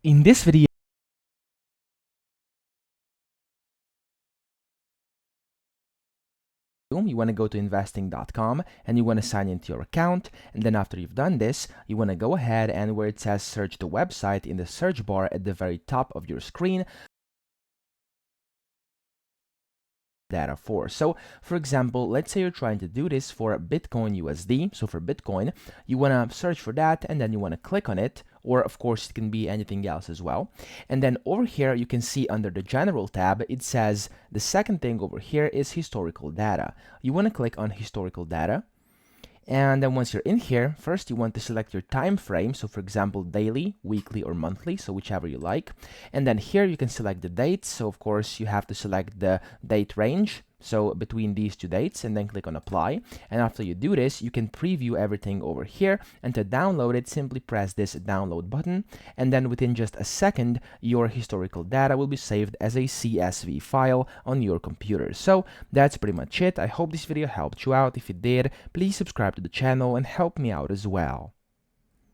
In this video, you want to go to investing.com and you want to sign into your account. And then after you've done this, you want to go ahead and where it says search the website in the search bar at the very top of your screen, data for. So for example, let's say you're trying to do this for Bitcoin USD. So for Bitcoin, you want to search for that and then you want to click on it, or of course it can be anything else as well. And then over here, you can see under the general tab, it says the second thing over here is historical data. You want to click on historical data. And then once you're in here, first you want to select your time frame. So for example, daily, weekly, or monthly, so whichever you like. And then here you can select the dates. So of course you have to select the date range, so between these two dates, and then click on apply. And after you do this, you can preview everything over here. And to download it, simply press this download button. And then within just a second, your historical data will be saved as a CSV file on your computer. So that's pretty much it. I hope this video helped you out. If it did, please subscribe to the channel and help me out as well.